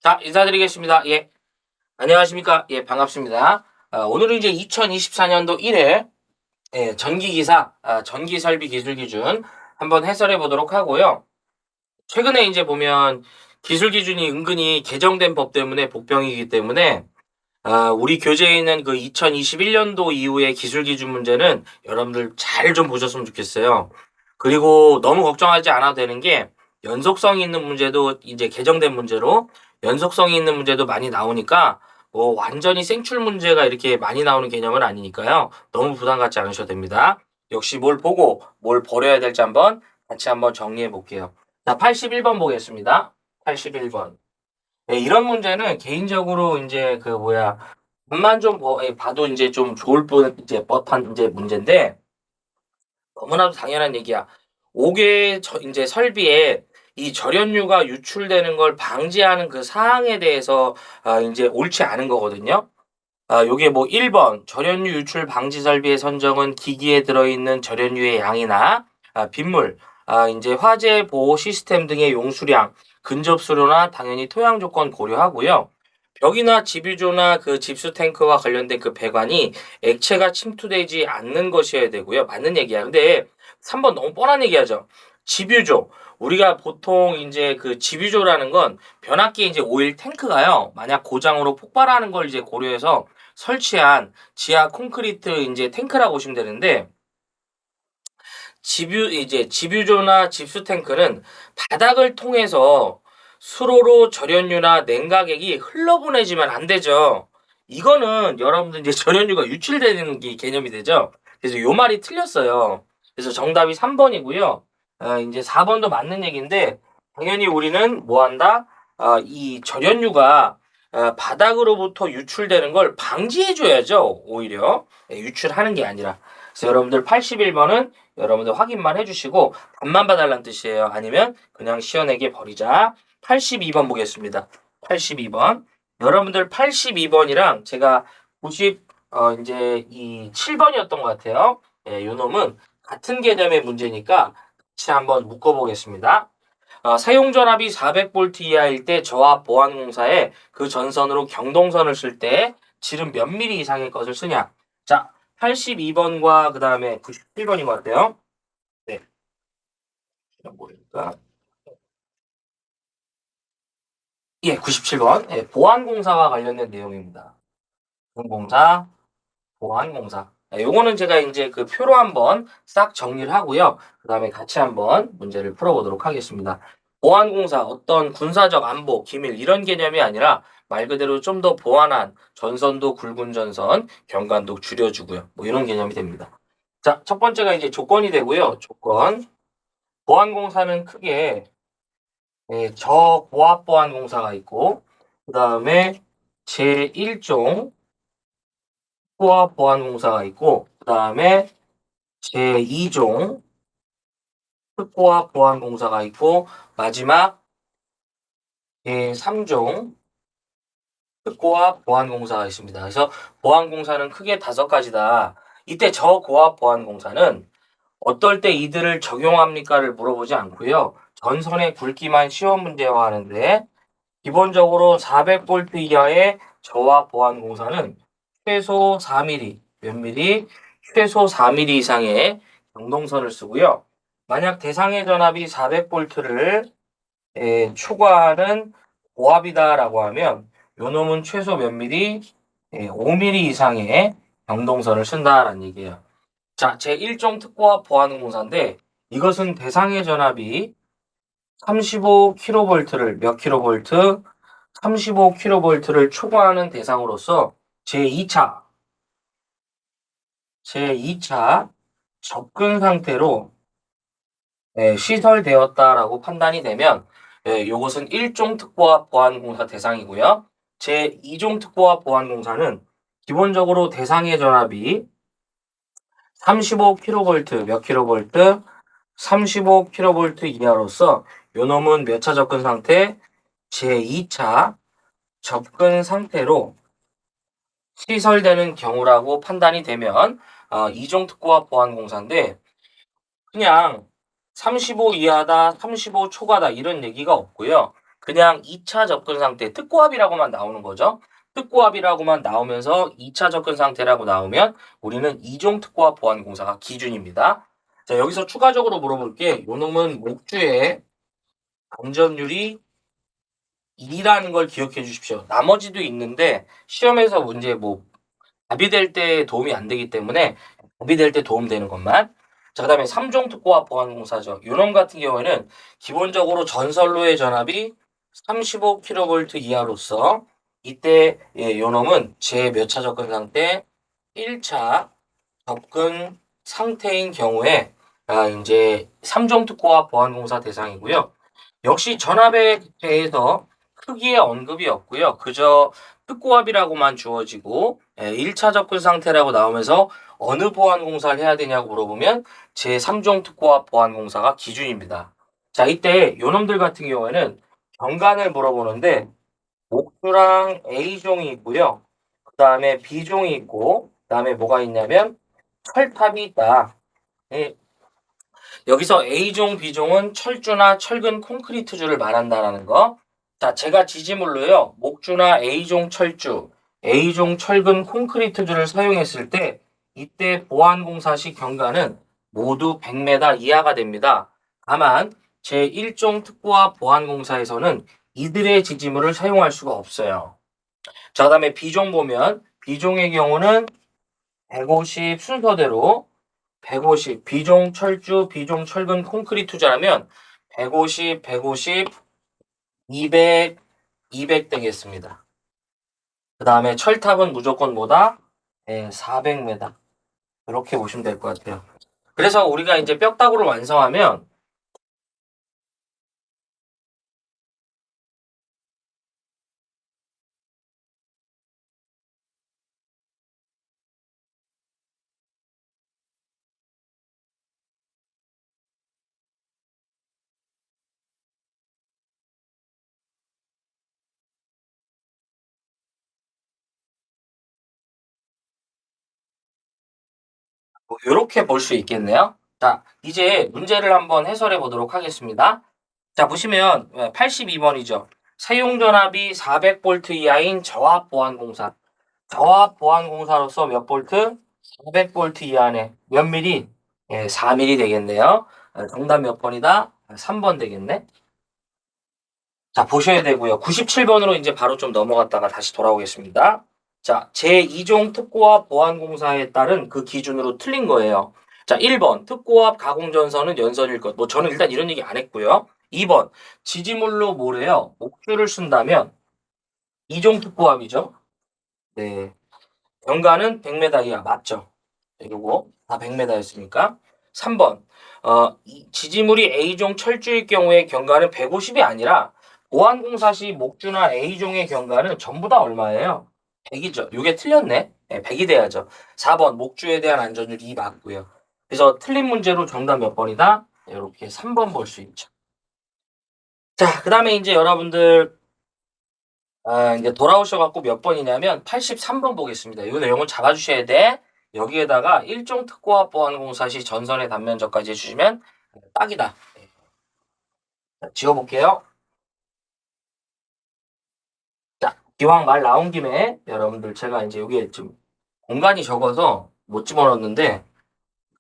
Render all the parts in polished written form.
자, 인사드리겠습니다. 예, 안녕하십니까? 예, 반갑습니다. 오늘은 이제 2024년도 1회 전기기사, 전기설비 기술 기준 한번 해설해 보도록 하고요. 최근에 이제 보면 기술 기준이 은근히 개정된 법 때문에 복병이기 때문에 우리 교재에 있는 그 2021년도 이후의 기술 기준 문제는 여러분들 잘 좀 보셨으면 좋겠어요. 그리고 너무 걱정하지 않아도 되는 게 연속성이 있는 문제도 이제 개정된 문제로 연속성이 있는 문제도 많이 나오니까 뭐 완전히 생출 문제가 이렇게 많이 나오는 개념은 아니니까요. 너무 부담 갖지 않으셔도 됩니다. 역시 뭘 보고 뭘 버려야 될지 같이 한번 정리해 볼게요. 자, 81번 보겠습니다. 81번. 네, 이런 문제는 개인적으로 이제 그 뭐야 답만 좀 봐도 이제 좀 좋을 이제 법한 이제 문제인데 너무나도 당연한 얘기야. 5개 이제 설비에 이 절연유가 유출되는 걸 방지하는 그 사항에 대해서 이제 옳지 않은 거거든요. 요게 뭐 1번 절연유 유출 방지 설비의 선정은 기기에 들어있는 절연유의 양이나 빗물, 이제 화재 보호 시스템 등의 용수량, 근접 수로나 당연히 토양 조건 고려하고요. 벽이나 집유조나 그 집수 탱크와 관련된 그 배관이 액체가 침투되지 않는 것이어야 되고요. 맞는 얘기야. 근데 3번 너무 뻔한 얘기하죠. 집유조. 우리가 보통 이제 그 집유조라는 건 변압기 이제 오일 탱크가요. 만약 고장으로 폭발하는 걸 이제 고려해서 설치한 지하 콘크리트 이제 탱크라고 보시면 되는데 집유조나 집수 탱크는 바닥을 통해서 수로로 절연유나 냉각액이 흘러보내지면 안 되죠. 이거는 여러분들 이제 절연유가 유출되는 게 개념이 되죠. 그래서 요 말이 틀렸어요. 그래서 정답이 3번이고요. 이제 4번도 맞는 얘기인데 당연히 우리는 뭐 한다? 이 절연유가 바닥으로부터 유출되는 걸 방지해 줘야죠. 오히려 유출하는 게 아니라. 그래서 여러분들 81번은 여러분들 확인만 해주시고 답만 봐달라는 뜻이에요. 아니면 그냥 시원하게 버리자. 82번 보겠습니다. 82번. 여러분들 82번이랑 제가 90 이제 이 7번이었던 것 같아요. 예, 요 놈은 같은 개념의 문제니까 같이 한번 묶어보겠습니다. 사용 전압이 400V 이하일 때 저압 보안공사에 그 전선으로 경동선을 쓸 때 질은 몇 미리 이상의 것을 쓰냐? 자, 82번과 그 다음에 97번인 것 같아요. 네. 뭐랄까? 예, 97번. 예, 보안공사와 관련된 내용입니다. 보안공사, 보안공사. 예, 요거는 제가 이제 그 표로 한번 싹 정리를 하고요. 그 다음에 같이 한번 문제를 풀어보도록 하겠습니다. 보안공사, 어떤 군사적 안보, 기밀, 이런 개념이 아니라 말 그대로 좀 더 보완한 전선도 굵은 전선, 경관도 줄여주고요. 뭐 이런 개념이 됩니다. 자, 첫 번째가 이제 조건이 되고요. 조건. 보안공사는 크게 저고압보안공사가 있고 그 다음에 제1종 특고압보안공사가 있고 그 다음에 제2종 특고압보안공사가 있고 마지막 제3종 특고압보안공사가 있습니다. 그래서 보안공사는 크게 5가지다. 이때 저고압보안공사는 어떨 때 이들을 적용합니까를 물어보지 않고요. 전선의 굵기만 시험 문제화하는데 기본적으로 400V 이하의 저압 보안 공사는 최소 4mm, 몇 mm? 최소 4mm 이상의 경동선을 쓰고요. 만약 대상의 전압이 400V를 초과하는 고압이다라고 하면 요 놈은 최소 몇 mm? 5mm 이상의 경동선을 쓴다라는 얘기예요. 자, 제1종 특고압 보안 공사인데 이것은 대상의 전압이 35kV를 몇 kV? 35kV를 초과하는 대상으로서 제2차 접근 상태로 시설되었다라고 판단이 되면 요것은 1종 특보합 보안공사 대상이고요. 제2종 특보합 보안공사는 기본적으로 대상의 전압이 35kV 몇 kV? 35kV 이하로서 요놈은 몇 차 접근 상태? 제2차 접근 상태로 시설되는 경우라고 판단이 되면 이종특고압 보안공사인데 그냥 35 이하다, 35 초과다 이런 얘기가 없고요. 그냥 2차 접근 상태, 특고압이라고만 나오는 거죠. 특고압이라고만 나오면서 2차 접근 상태라고 나오면 우리는 2종 특고압 보안공사가 기준입니다. 자, 여기서 추가적으로 물어볼게. 요 놈은 목주의 안전율이 2라는 걸 기억해 주십시오. 나머지도 있는데 시험에서 문제 답이 될 때 도움이 안 되기 때문에 답이 될 때 도움되는 것만. 자, 그다음에 3종 특고압 보안공사죠. 요놈 같은 경우에는 기본적으로 전선로의 전압이 35kV 이하로서 이때 요놈은 제 몇 차 접근 상태 1차 접근 상태인 경우에 이제 3종 특고압 보안공사 대상이고요. 역시 전압에 대해서 크기의 언급이 없고요. 그저 특고압이라고만 주어지고 1차 접근 상태라고 나오면서 어느 보안공사를 해야 되냐고 물어보면 제3종 특고압 보안공사가 기준입니다. 자, 이때 요놈들 같은 경우에는 경관을 물어보는데 목주랑 A종이 있고요. 그 다음에 B종이 있고 그 다음에 뭐가 있냐면 철탑이 있다. 예, 여기서 A종, B종은 철주나 철근 콘크리트주를 말한다라는 거. 자, 제가 지지물로요. 목주나 A종 철주, A종 철근 콘크리트주를 사용했을 때 이때 보안공사 시 경과는 모두 100m 이하가 됩니다. 다만 제1종 특고압 보안공사에서는 이들의 지지물을 사용할 수가 없어요. 자, 그다음에 B종 보면 B종의 경우는 150 순서대로 150 비종 철주, 비종 철근 콘크리트자라면 150, 150, 200, 200 되겠습니다. 그 다음에 철탑은 무조건 뭐다? 400m. 이렇게 보시면 될 것 같아요. 그래서 우리가 이제 뼈다구를 완성하면 이렇게 볼 수 있겠네요. 자, 이제 문제를 한번 해설해 보도록 하겠습니다. 자, 보시면 82번이죠. 사용전압이 400V 이하인 저압보안공사. 저압보안공사로서 몇 볼트? 400V 이하네. 몇 미리? 4mm 되겠네요. 정답 몇 번이다? 3번 되겠네. 자, 보셔야 되고요. 97번으로 이제 바로 좀 넘어갔다가 다시 돌아오겠습니다. 자, 제2종 특고압 보안공사에 따른 그 기준으로 틀린 거예요. 자, 1번 특고압 가공전선은 연선일 것. 저는 일단 이런 얘기 안 했고요. 2번 지지물로 뭐래요? 목줄을 쓴다면 2종 특고압이죠. 네. 연간은 100m 이하 맞죠? 요거 다 100m였으니까. 3번 지지물이 A종 철주일 경우에 경과는 150이 아니라 보안공사 시 목주나 A종의 경과는 전부 다 얼마예요? 100이죠. 요게 틀렸네. 100이 돼야죠. 4번 목주에 대한 안전율 2 맞고요. 그래서 틀린 문제로 정답 몇 번이다? 이렇게 3번 볼 수 있죠. 자, 그 다음에 이제 여러분들 이제 돌아오셔갖고 몇 번이냐면 83번 보겠습니다. 이거 내용을 잡아주셔야 돼. 여기에다가 일종 특고압 보안공사 시 전선의 단면적까지 해주시면 딱이다. 자, 지워볼게요. 자, 기왕 말 나온 김에 여러분들 제가 이제 여기에 좀 공간이 적어서 못 집어넣었는데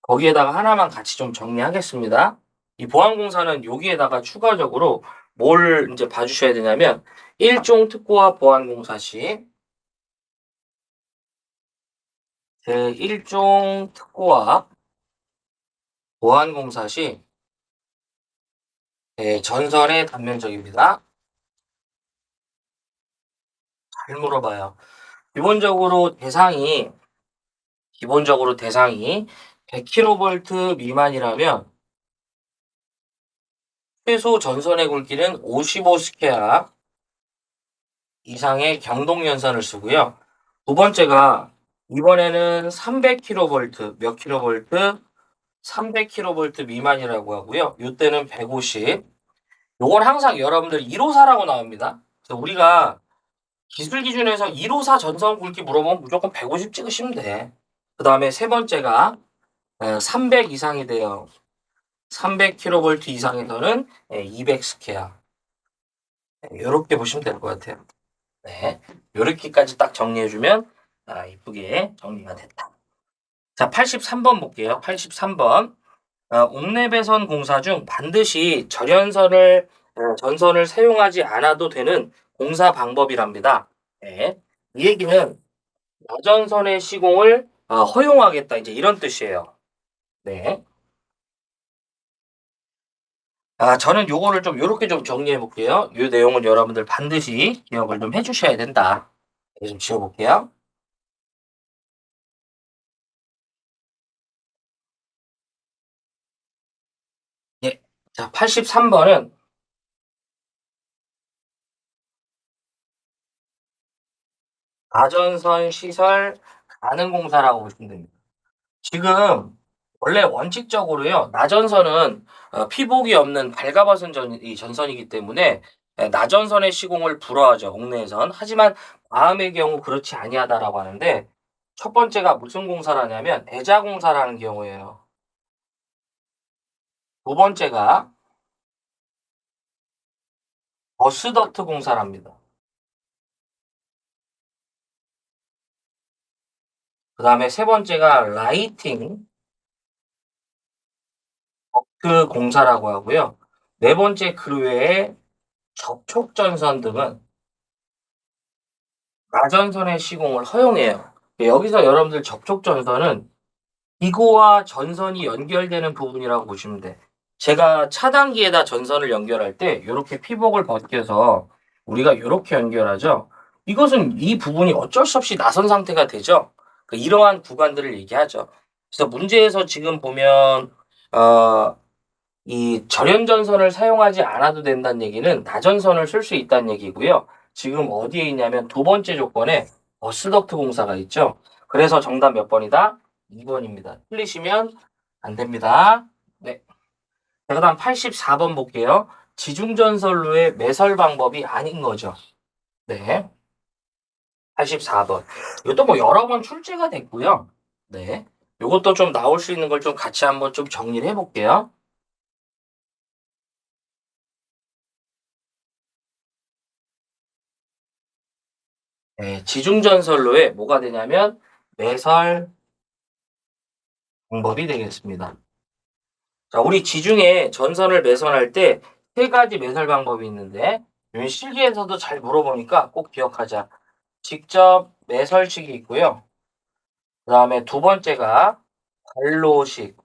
거기에다가 하나만 같이 좀 정리하겠습니다. 이 보안공사는 여기에다가 추가적으로 뭘 이제 봐주셔야 되냐면 일종 특고압 보안공사 시 제1종 특고압 보안공사 시 전선의 단면적입니다. 잘 물어봐요. 기본적으로 대상이 100kV 미만이라면 최소 전선의 굵기는 55스퀘어 이상의 경동연선을 쓰고요. 두 번째가 이번에는 300kV 몇 kV? 300kV 미만이라고 하고요. 이때는 150. 요건 항상 여러분들 154라고 나옵니다. 그래서 우리가 기술 기준에서 154 전선 굵기 물어보면 무조건 150 찍으시면 돼. 그 다음에 세 번째가 300 이상이 돼요. 300kV 이상에서는 200 스퀘어. 이렇게 보시면 될 것 같아요. 네. 요렇게까지 딱 정리해주면 이쁘게 정리가 됐다. 자, 83번 볼게요. 83번. 옥내배선 공사 중 반드시 전선을 사용하지 않아도 되는 공사 방법이랍니다. 네. 이 얘기는 나전선의 시공을 허용하겠다. 이제 이런 뜻이에요. 네. 저는 요거를 좀 요렇게 좀 정리해 볼게요. 요 내용은 여러분들 반드시 기억을 좀 해주셔야 된다. 네, 좀 지워볼게요. 예. 자, 83번은 가전선 시설 가능 공사라고 보시면 됩니다. 지금 원래 원칙적으로요, 나전선은 피복이 없는 발가벗은 이 전선이기 때문에 나전선의 시공을 불허하죠, 옥내에선. 하지만 다음의 경우 그렇지 아니하다라고 하는데, 첫 번째가 무슨 공사라냐면 애자 공사라는 경우예요. 두 번째가 버스덕트 공사랍니다. 그 다음에 세 번째가 라이팅 덕트 공사라고 하고요. 네 번째 그 외에 접촉전선 등은 나전선의 시공을 허용해요. 여기서 여러분들 접촉전선은 기고와 전선이 연결되는 부분이라고 보시면 돼. 제가 차단기에다 전선을 연결할 때 이렇게 피복을 벗겨서 우리가 이렇게 연결하죠. 이것은 이 부분이 어쩔 수 없이 나선 상태가 되죠. 이러한 구간들을 얘기하죠. 그래서 문제에서 지금 보면 이 절연전선을 사용하지 않아도 된다는 얘기는 다전선을 쓸 수 있다는 얘기고요. 지금 어디에 있냐면 두 번째 조건에 버스덕트 공사가 있죠. 그래서 정답 몇 번이다? 2번입니다. 틀리시면 안 됩니다. 네. 자, 그다음 84번 볼게요. 지중전선로의 매설 방법이 아닌 거죠. 네. 84번. 이것도 뭐 여러 번 출제가 됐고요. 네. 이것도 좀 나올 수 있는 걸 좀 같이 한번 좀 정리를 해볼게요. 네, 지중전선로에 뭐가 되냐면 매설 방법이 되겠습니다. 자, 우리 지중에 전선을 매설할 때 세 가지 매설 방법이 있는데 이 실기에서도 잘 물어보니까 꼭 기억하자. 직접 매설식이 있고요. 그 다음에 두 번째가 관로식,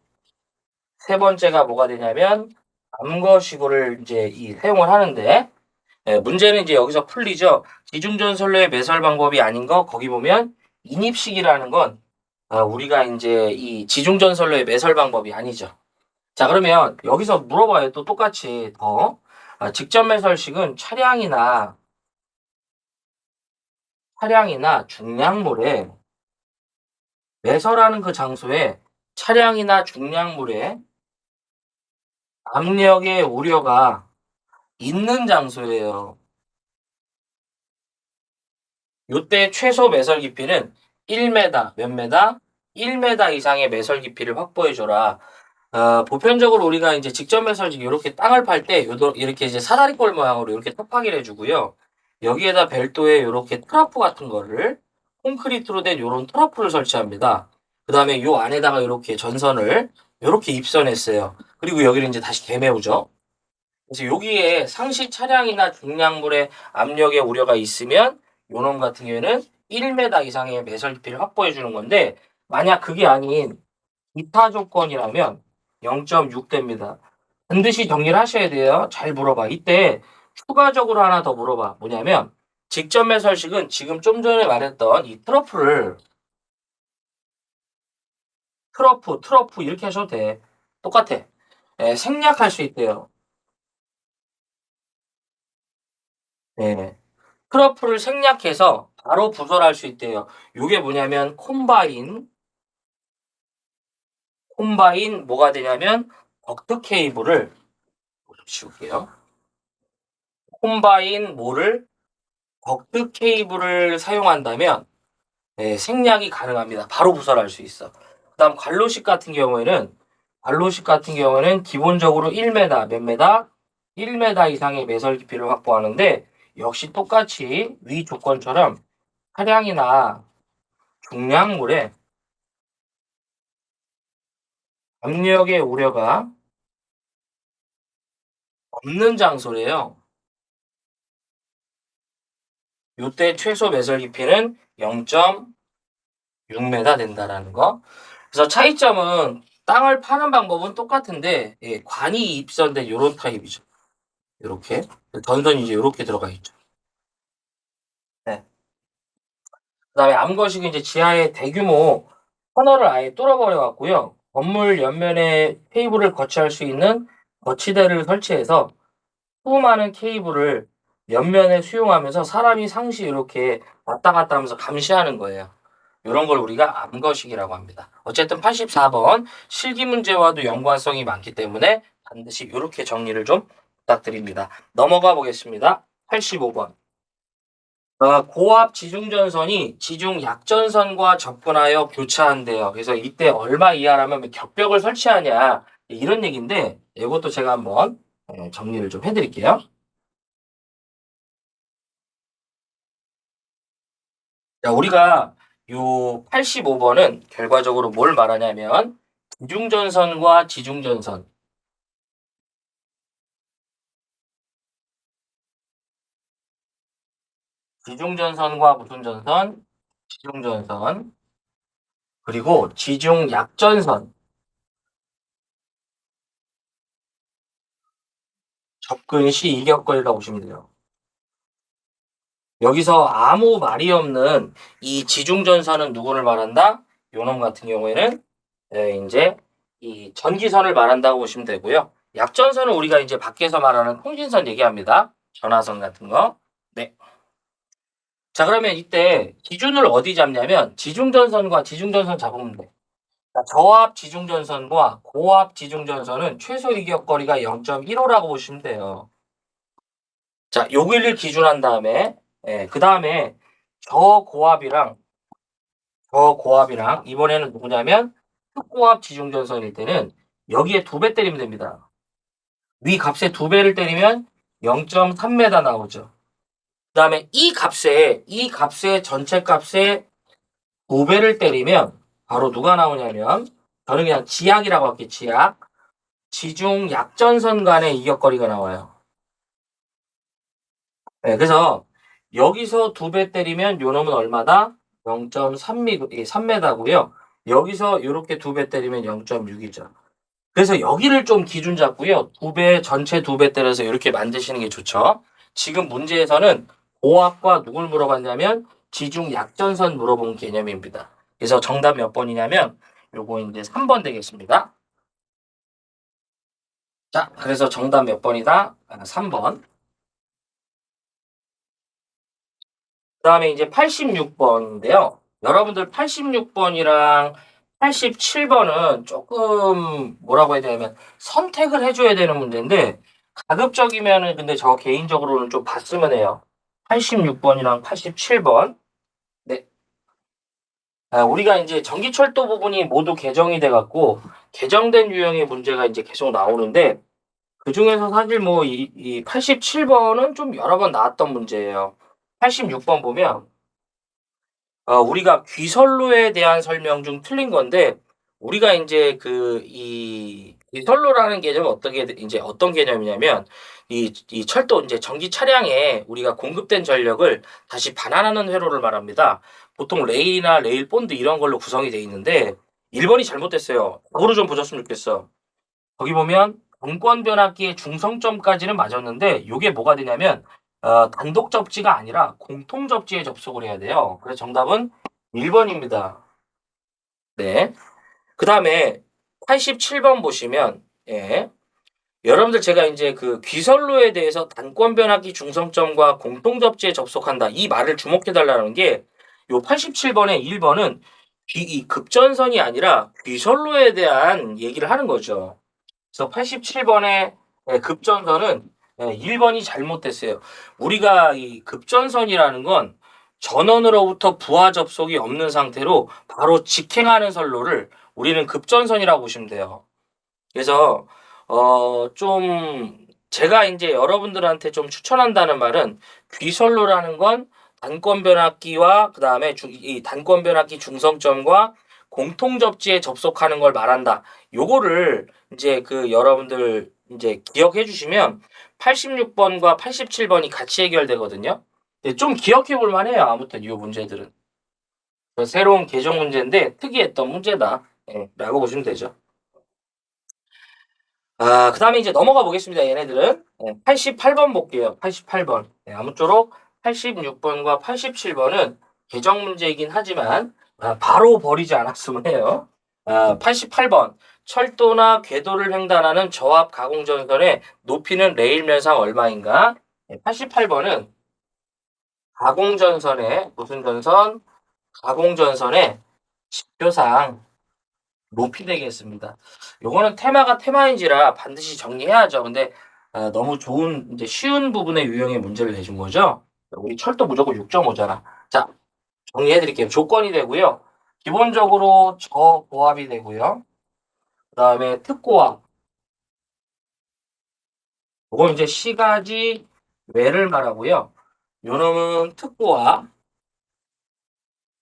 세 번째가 뭐가 되냐면 암거식을 이제 사용을 하는데 문제는 이제 여기서 풀리죠. 지중전선로의 매설 방법이 아닌 거 거기 보면 인입식이라는 건 우리가 이제 이 지중전선로의 매설 방법이 아니죠. 자, 그러면 여기서 물어봐요. 또 똑같이 더. 직접 매설식은 차량이나 중량물에 매설하는 그 장소에 차량이나 중량물에 압력의 우려가 있는 장소예요. 요때 최소 매설 깊이는 1m, 몇 m? 1m 이상의 매설 깊이를 확보해 줘라. 보편적으로 우리가 이제 직접 매설식 이렇게 땅을 팔 때 이렇게 이제 사다리꼴 모양으로 이렇게 톱하기를 해주고요. 여기에다 별도의 이렇게 트라프 같은 거를 콘크리트로 된 이런 트라프를 설치합니다. 그 다음에 요 안에다가 이렇게 전선을 이렇게 입선했어요. 그리고 여기를 이제 다시 개매우죠. 그래서 여기에 상시 차량이나 중량물의 압력의 우려가 있으면 요놈 같은 경우에는 1m 이상의 매설 깊이를 확보해 주는 건데, 만약 그게 아닌 기타 조건이라면 0.6대입니다. 반드시 정리를 하셔야 돼요. 잘 물어봐. 이때 추가적으로 하나 더 물어봐. 뭐냐면 직접 매설식은 지금 좀 전에 말했던 이 트러프 이렇게 하셔도 돼. 똑같아. 생략할 수 있대요. 네. 트러프를 생략해서 바로 부설할 수 있대요. 이게 뭐냐면 콤바인 뭐가 되냐면 덕트 케이블을 좀 지울게요. 콤바인 뭐를 덕트 케이블을 사용한다면 생략이 가능합니다. 바로 부설할 수 있어. 그다음 관로식 같은 경우에는 기본적으로 1m 몇 m? 1m 이상의 매설 깊이를 확보하는데 역시 똑같이 위 조건처럼 차량이나 중량물에 압력의 우려가 없는 장소래요. 요때 최소 매설 깊이는 0.6m 된다라는 거. 그래서 차이점은 땅을 파는 방법은 똑같은데 관이 입선된 요런 타입이죠. 요렇게 전선이 이제 요렇게 들어가 있죠. 네. 그다음에 암거식은 이제 지하에 대규모 터널을 아예 뚫어버려 갖고요. 건물 옆면에 케이블을 거치할 수 있는 거치대를 설치해서 수많은 케이블을 옆면에 수용하면서 사람이 상시 이렇게 왔다 갔다 하면서 감시하는 거예요. 이런 걸 우리가 암거식이라고 합니다. 어쨌든 84번 실기 문제와도 연관성이 많기 때문에 반드시 이렇게 정리를 좀 부탁드립니다. 넘어가 보겠습니다. 85번. 고압 지중전선이 지중 약전선과 접근하여 교차한대요. 그래서 이때 얼마 이하라면 격벽을 설치하냐 이런 얘기인데 이것도 제가 한번 정리를 좀 해드릴게요. 자, 우리가 요 85번은 결과적으로 뭘 말하냐면 지중전선과 지중전선, 지중전선과 무슨 전선, 지중전선, 그리고 지중약전선 접근 시 이격거리라고 보시면 돼요. 여기서 아무 말이 없는 이 지중전선은 누구를 말한다? 요놈 같은 경우에는 이제 이 전기선을 말한다고 보시면 되고요. 약전선은 우리가 이제 밖에서 말하는 통신선 얘기합니다. 전화선 같은 거. 네. 자, 그러면 이때 기준을 어디 잡냐면 지중전선과 지중전선 잡으면 돼. 자, 저압 지중전선과 고압 지중전선은 최소 이격거리가 0.15라고 보시면 돼요. 자, 여기를 기준한 다음에 그 다음에 저고압이랑 저고압이랑 이번에는 누구냐면 특고압 지중전선일 때는 여기에 2배 때리면 됩니다. 위 값에 2배를 때리면 0.3m 나오죠. 그 다음에 이 값에 전체 값에 5배를 때리면 바로 누가 나오냐면 저는 그냥 지약이라고 할게요. 지약. 지중 약전선 간의 이격거리가 나와요. 네, 그래서 여기서 2배 때리면 요 놈은 얼마다? 0.3m고요. 여기서 이렇게 2배 때리면 0.6이죠. 그래서 여기를 좀 기준 잡고요. 2배, 전체 2배 때려서 이렇게 만드시는 게 좋죠. 지금 문제에서는 고압과 누굴 물어봤냐면 지중 약전선 물어본 개념입니다. 그래서 정답 몇 번이냐면 요거 이제 3번 되겠습니다. 자, 그래서 정답 몇 번이다? 3번. 그 다음에 이제 86번인데요. 여러분들 86번이랑 87번은 조금 뭐라고 해야 되냐면 선택을 해줘야 되는 문제인데 가급적이면은 근데 저 개인적으로는 좀 봤으면 해요. 86번이랑 87번. 네. 우리가 이제 전기철도 부분이 모두 개정이 돼갖고 개정된 유형의 문제가 이제 계속 나오는데 그 중에서 사실 뭐 이 87번은 좀 여러 번 나왔던 문제예요. 86번 보면 우리가 귀선로에 대한 설명 중 틀린 건데 우리가 이제 그 이 귀선로라는 개념은 어떻게 이제 어떤 개념이냐면 이 철도 이제 전기 차량에 우리가 공급된 전력을 다시 반환하는 회로를 말합니다. 보통 레일이나 레일 본드 이런 걸로 구성이 돼 있는데 1번이 잘못됐어요. 그거를 좀 보셨으면 좋겠어. 거기 보면 공권 변압기의 중성점까지는 맞았는데 이게 뭐가 되냐면 단독 접지가 아니라 공통 접지에 접속을 해야 돼요. 그래서 정답은 1번입니다. 네. 그 다음에 87번 보시면 여러분들 제가 이제 그 귀선로에 대해서 단권 변압기 중성점과 공통 접지에 접속한다 이 말을 주목해 달라는 게 요 87번의 1번은 이 급전선이 아니라 귀선로에 대한 얘기를 하는 거죠. 그래서 87번의 급전선은 1번이 잘못됐어요. 우리가 이 급전선이라는 건 전원으로부터 부하 접속이 없는 상태로 바로 직행하는 선로를 우리는 급전선이라고 보시면 돼요. 그래서 좀 제가 이제 여러분들한테 좀 추천한다는 말은 귀설로라는 건 단권 변압기와 그 다음에 이 단권 변압기 중성점과 공통 접지에 접속하는 걸 말한다. 요거를 이제 그 여러분들 이제 기억해 주시면 86번과 87번이 같이 해결되거든요. 좀 기억해 볼 만해요. 아무튼 이 문제들은. 새로운 개정 문제인데 특이했던 문제다. 예, 라고 보시면 되죠. 그 다음에 이제 넘어가 보겠습니다. 얘네들은. 88번 볼게요. 88번. 아무쪼록 86번과 87번은 개정 문제이긴 하지만 바로 버리지 않았으면 해요. 88번. 철도나 궤도를 횡단하는 저압 가공전선의 높이는 레일 면상 얼마인가? 88번은 가공전선의 무슨 전선? 가공전선의 지표상 높이 되겠습니다. 요거는 테마가 테마인지라 반드시 정리해야죠. 근데 너무 좋은 이제 쉬운 부분의 유형의 문제를 내준 거죠. 우리 철도 무조건 6.5잖아. 자, 정리해 드릴게요. 조건이 되고요. 기본적으로 저고압이 되고요. 그다음에 특고압. 이건 이제 시가지 외를 말하고요. 요놈은 특고압.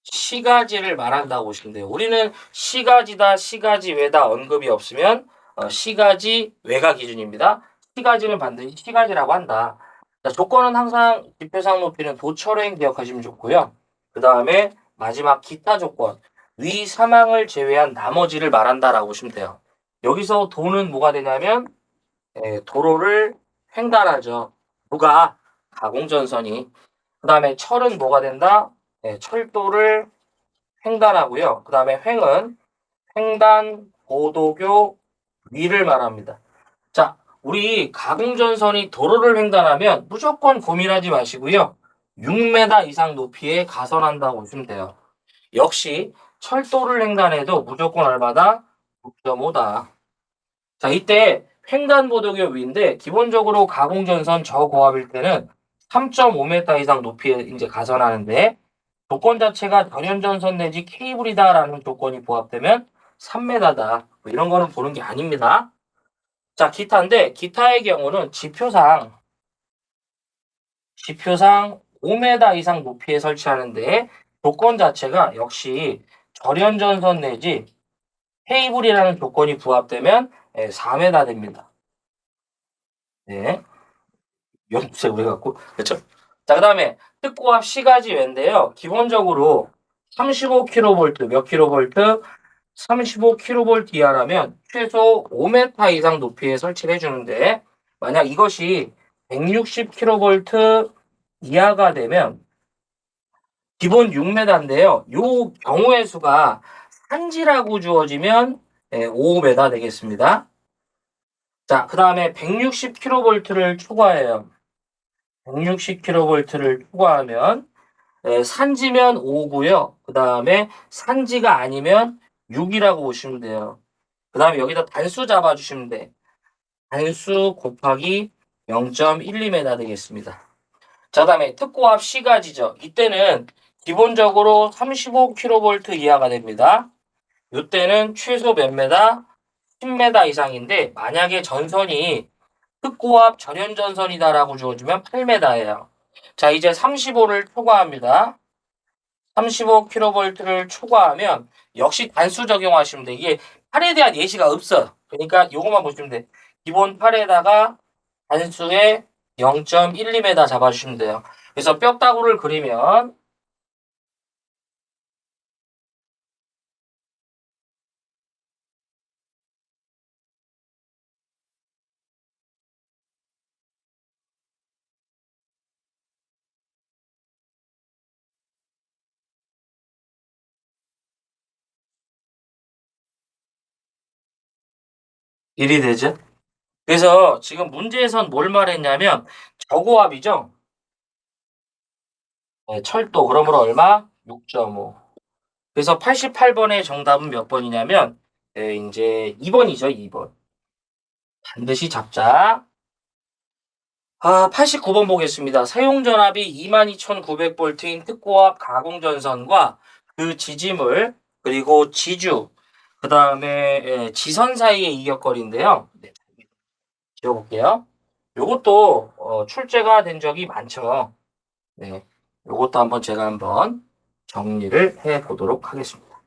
시가지를 말한다고 보시면 돼요. 우리는 시가지다, 시가지 외다 언급이 없으면 시가지 외가 기준입니다. 시가지는 반드시 시가지라고 한다. 자, 조건은 항상 지표상 높이는 도철행 기억하시면 좋고요. 그 다음에 마지막 기타 조건, 위 사망을 제외한 나머지를 말한다라고 보시면 돼요. 여기서 도는 뭐가 되냐면 도로를 횡단하죠. 누가? 가공전선이. 그 다음에 철은 뭐가 된다? 철도를 횡단하고요. 그 다음에 횡은 횡단 보도교 위를 말합니다. 자, 우리 가공전선이 도로를 횡단하면 무조건 고민하지 마시고요. 6m 이상 높이에 가선한다고 보시면 돼요. 역시 철도를 횡단해도 무조건 얼마다? 6.5다. 자, 이때 횡단보도교 위인데 기본적으로 가공전선 저고압일 때는 3.5m 이상 높이에 이제 가선하는데 조건 자체가 전연전선 내지 케이블이다라는 조건이 부합되면 3m다. 뭐 이런 거는 보는 게 아닙니다. 자, 기타인데 기타의 경우는 지표상 5m 이상 높이에 설치하는데 조건 자체가 역시 전연전선 내지 케이블이라는 조건이 부합되면 4m 됩니다. 네. 연세 오래 갖고 그렇죠? 자, 그다음에 특고압 시가지 외인데요. 기본적으로 35kV 몇 kV? 35kV 이하라면 최소 5m 이상 높이에 설치를 해주는데 만약 이것이 160kV 이하가 되면 기본 6m인데요. 요 경우의 수가 산지라고 주어지면 5m 되겠습니다. 자, 그 다음에 160kV를 초과해요. 160kV를 초과하면 산지면 5고요. 그 다음에 산지가 아니면 6이라고 보시면 돼요. 그 다음에 여기다 단수 잡아주시면 돼. 단수 곱하기 0.12m 되겠습니다. 자, 그 다음에 특고압 시가지죠. 이때는 기본적으로 35kV 이하가 됩니다. 이때는 최소 몇 메다? 10m 이상인데 만약에 전선이 특고압 전연전선이다라고 주어주면 8m예요. 자, 이제 35를 초과합니다. 35kV를 초과하면 역시 단수 적용하시면 돼. 이게 8에 대한 예시가 없어. 그러니까 요것만 보시면 돼. 기본 8에다가 단수에 0.12m 잡아주시면 돼요. 그래서 뼈다구를 그리면 1이 되죠. 그래서 지금 문제에선 뭘 말했냐면 저고압이죠. 철도 그러므로 얼마? 6.5. 그래서 88번의 정답은 몇 번이냐면 이제 2번이죠. 2번. 반드시 잡자. 89번 보겠습니다. 사용전압이 22,900V인 특고압 가공전선과 그 지지물 그리고 지주 그 다음에 지선 사이의 이격거리인데요. 네, 지워볼게요. 요것도 출제가 된 적이 많죠. 네. 요것도 한번 제가 한번 정리를 해 보도록 하겠습니다.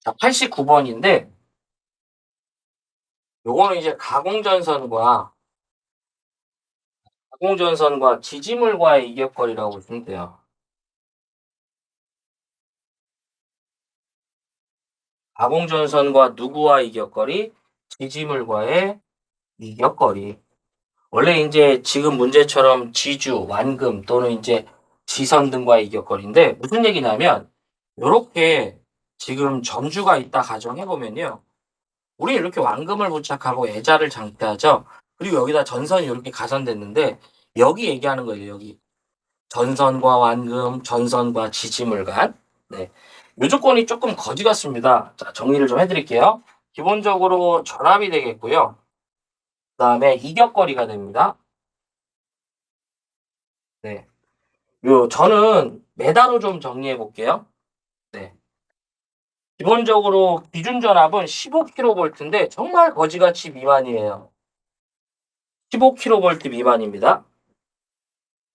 자, 89번인데 요거는 이제 가공전선과 지지물과의 이격거리라고 보시면 돼요. 가공전선과 누구와 이격거리? 지지물과의 이격거리. 원래 이제 지금 문제처럼 지주, 완금 또는 이제 지선 등과의 이격거리인데 무슨 얘기냐면 요렇게 지금 전주가 있다 가정해 보면요. 우리 이렇게 완금을 부착하고 애자를 장치하죠. 그리고 여기다 전선이 이렇게 가선됐는데 여기 얘기하는 거예요. 여기 전선과 완금, 전선과 지지물 간. 네. 요 조건이 조금 거지 같습니다. 자, 정리를 좀 해드릴게요. 기본적으로 전압이 되겠고요. 그다음에 이격거리가 됩니다. 네. 요 저는 메다로 좀 정리해 볼게요. 네. 기본적으로 기준 전압은 15kV인데 정말 거지같이 미만이에요. 15kV 미만입니다.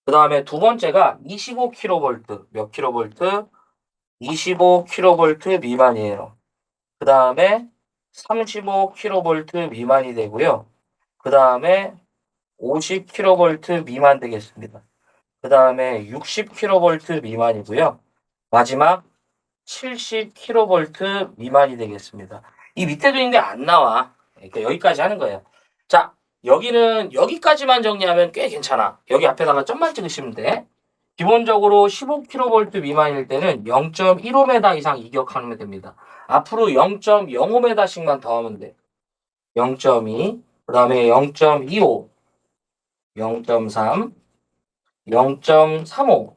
그 다음에 두 번째가 25kV. 몇 킬로볼트? 25kV 미만이에요. 그 다음에 35kV 미만이 되고요. 그 다음에 50kV 미만 되겠습니다. 그 다음에 60kV 미만이고요. 마지막 70kV 미만이 되겠습니다. 이 밑에도 있는데 안 나와. 그러니까 여기까지 하는 거예요. 자, 여기는 여기까지만 정리하면 꽤 괜찮아. 여기 앞에다가 점만 찍으시면 돼. 기본적으로 15kV 미만일 때는 0.15m 이상 이격하면 됩니다. 앞으로 0.05m씩만 더 하면 돼. 0.2, 그 다음에 0.25, 0.3, 0.35,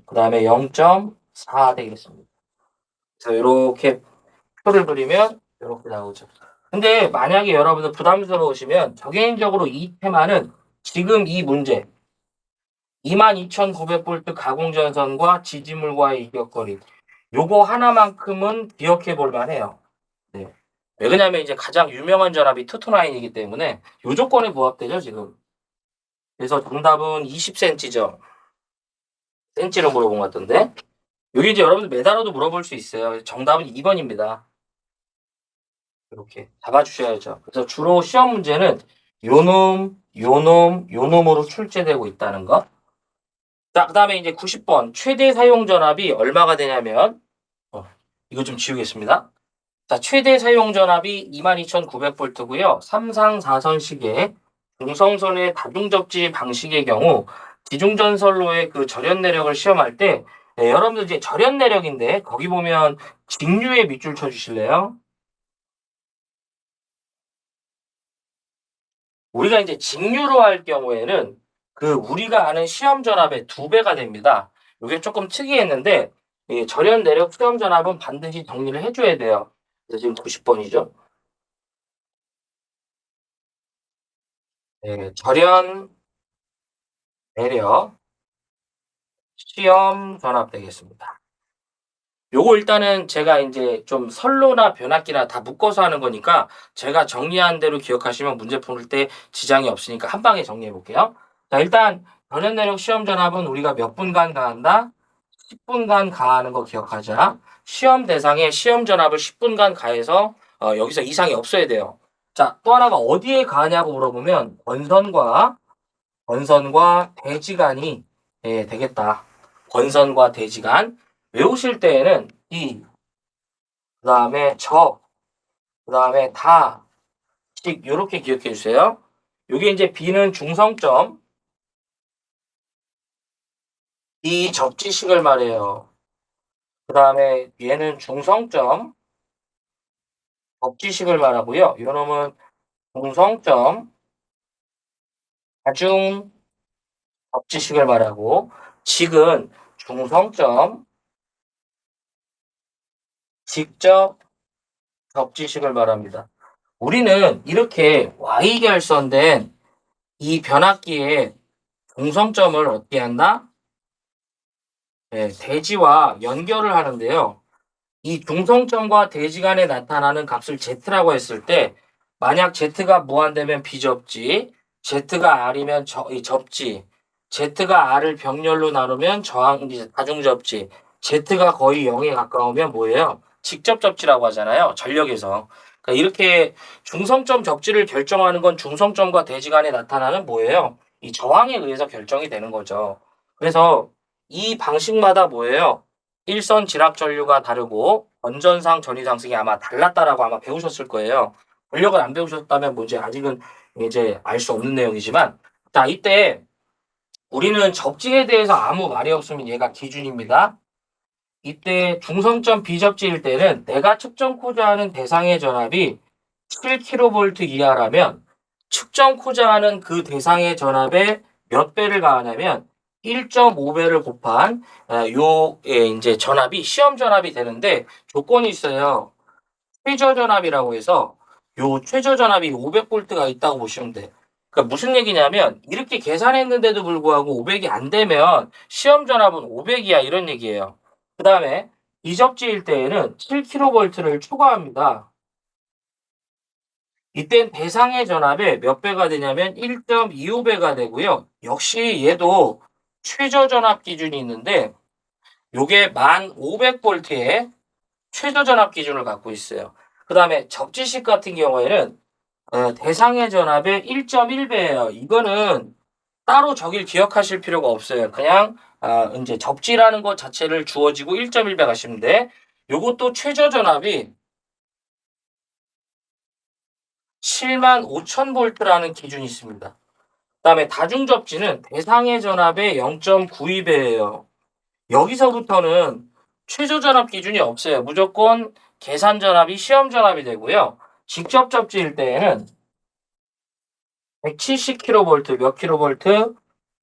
그 다음에 0.4 되겠습니다. 그래서 이렇게 표를 그리면 이렇게 나오죠. 근데 만약에 여러분들 부담스러우시면 저 개인적으로 이 테마는 지금 이 문제 22,900V 가공전선과 지지물과의 이격거리 요거 하나만큼은 기억해 볼 만해요. 네. 왜 그러냐면 이제 가장 유명한 전압이 투토나인이기 때문에 요 조건에 부합되죠 지금. 그래서 정답은 20cm죠. 센치로 물어본 것 같던데. 여기 이제 여러분들 메달로도 물어볼 수 있어요. 정답은 2번입니다. 이렇게 잡아주셔야죠. 그래서 주로 시험 문제는 요놈, 요놈, 요놈으로 출제되고 있다는 거. 자, 그 다음에 이제 90번. 최대 사용 전압이 얼마가 되냐면, 이거 좀 지우겠습니다. 자, 최대 사용 전압이 22,900V고요. 3상 4선 시계, 중성선의 다중접지 방식의 경우, 지중전선로의 그 절연 내력을 시험할 때, 네, 여러분들 이제 절연 내력인데, 거기 보면 직류의 밑줄 쳐주실래요? 우리가 이제 직류로 할 경우에는 그 우리가 아는 시험 전압의 2배가 됩니다. 이게 조금 특이했는데 이 절연 내력 시험 전압은 반드시 정리를 해줘야 돼요. 그래서 지금 90번이죠. 네, 절연 내력 시험 전압 되겠습니다. 요거 일단은 제가 이제 좀 선로나 변압기나 다 묶어서 하는 거니까 제가 정리한 대로 기억하시면 문제 풀 때 지장이 없으니까 한 방에 정리해 볼게요. 자, 일단 절연 내력 시험 전압은 우리가 몇 분간 가한다? 10분간 가하는 거 기억하자. 시험 대상에 시험 전압을 10분간 가해서 여기서 이상이 없어야 돼요. 자, 또 하나가 어디에 가냐고 물어보면 권선과 대지간이 되겠다. 권선과 대지간. 외우실 때에는 이, 그 다음에 적, 그 다음에 다, 식, 요렇게 기억해 주세요. 요게 이제 B는 중성점, 이 적지식을 말해요. 그 다음에 얘는 중성점, 적지식을 말하고요. 요 놈은 중성점, 다중 접지식을 말하고 직은 중성점, 직접 접지식을 말합니다. 우리는 이렇게 Y결선된 이 변압기의 중성점을 어떻게 한다? 대지와 연결을 하는데요. 이 중성점과 대지 간에 나타나는 값을 z라고 했을 때 만약 z가 무한되면 비접지, z가 r이면 이 접지, z가 r을 병렬로 나누면 이제 다중접지, z가 거의 0에 가까우면 뭐예요? 직접 접지라고 하잖아요. 전력에서. 그러니까 이렇게 중성점 접지를 결정하는 건 중성점과 대지 간에 나타나는 뭐예요? 이 저항에 의해서 결정이 되는 거죠. 그래서 이 방식마다 뭐예요? 일선 지락 전류가 다르고 원전상 전위상승이 아마 달랐다라고 아마 배우셨을 거예요. 전력을 안 배우셨다면 뭔지 아직은 이제 알 수 없는 내용이지만, 자, 이때 우리는 접지에 대해서 아무 말이 없으면 얘가 기준입니다. 이때 중성점 비접지일 때는 내가 측정코자 하는 대상의 전압이 7kV 이하라면 측정코자 하는 그 대상의 전압에 몇 배를 가하냐면 1.5배를 곱한 이제 전압이 시험 전압이 되는데 조건이 있어요. 최저 전압이라고 해서 요 최저 전압이 500V가 있다고 보시면 돼. 그러니까 무슨 얘기냐면 이렇게 계산했는데도 불구하고 500이 안 되면 시험 전압은 500이야 이런 얘기예요. 그 다음에 비접지일 때에는 7kV를 초과합니다. 이땐 대상의 전압에 몇 배가 되냐면 1.25배가 되고요. 역시 얘도 최저 전압 기준이 있는데 요게 1500V의 최저 전압 기준을 갖고 있어요. 그 다음에 접지식 같은 경우에는 대상의 전압의 1.1배예요. 이거는 따로 저길 기억하실 필요가 없어요. 그냥 이제 접지라는 것 자체를 주어지고 1.1배 가시면 돼. 요것도 최저 전압이 75,000V라는 기준이 있습니다. 그 다음에 다중접지는 대상의 전압의 0.92배예요. 여기서부터는 최저 전압 기준이 없어요. 무조건 계산 전압이 시험 전압이 되고요. 직접 접지일 때에는 170kV 몇 kV?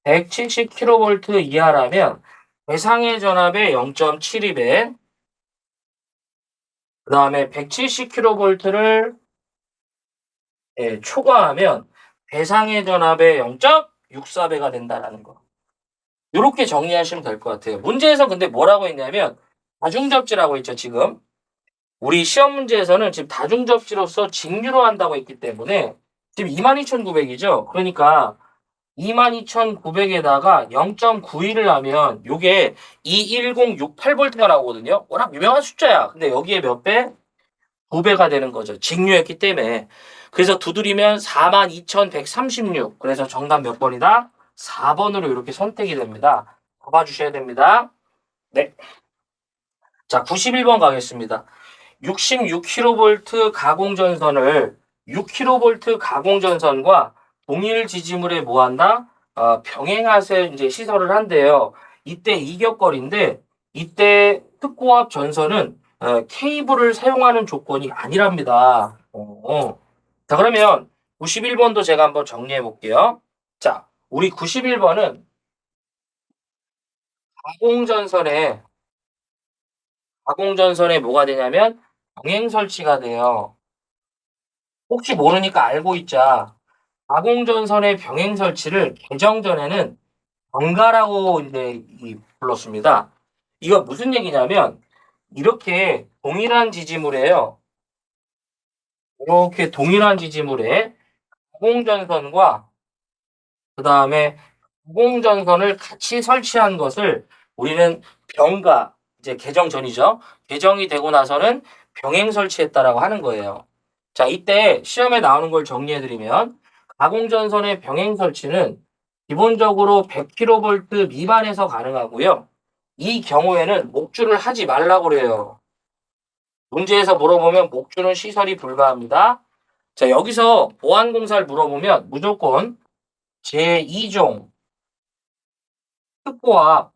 170kV 이하라면 대상의 전압의 0.72배, 그 다음에 170kV를 초과하면 대상의 전압의 0.64배가 된다는 거. 이렇게 정리하시면 될 것 같아요. 문제에서 근데 뭐라고 했냐면 다중접지라고 했죠, 지금. 우리 시험 문제에서는 지금 다중접지로서 직류로 한다고 했기 때문에 지금 22,900이죠. 그러니까 22,900에다가 0.91을 하면 요게 21068V가 나오거든요. 워낙 유명한 숫자야. 근데 여기에 몇 배? 9배가 되는 거죠. 직류했기 때문에. 그래서 두드리면 42,136. 그래서 정답 몇 번이다? 4번으로 이렇게 선택이 됩니다. 봐주셔야 됩니다. 네. 자, 91번 가겠습니다. 66kV 가공전선을 6kV 가공전선과 동일 지지물에 뭐한다? 병행하세 이제 시설을 한대요. 이때 이격거리인데 이때 특고압 전선은 케이블을 사용하는 조건이 아니랍니다. 자, 그러면 91번도 제가 한번 정리해 볼게요. 자, 우리 91번은 가공전선에 뭐가 되냐면 병행 설치가 돼요. 혹시 모르니까 알고 있자. 가공전선의 병행 설치를 개정전에는 병가라고 이제 불렀습니다. 이거 무슨 얘기냐면 이렇게 동일한 지지물에요. 이렇게 동일한 지지물에 가공전선과 그 다음에 가공전선을 같이 설치한 것을 우리는 병가 이제 개정 전이죠. 개정이 되고 나서는 병행 설치했다라고 하는 거예요. 자, 이때 시험에 나오는 걸 정리해드리면 가공전선의 병행 설치는 기본적으로 100kV 미만에서 가능하고요. 이 경우에는 목줄을 하지 말라고 그래요. 문제에서 물어보면 목줄은 시설이 불가합니다. 자, 여기서 보안공사를 물어보면 무조건 제2종 특보와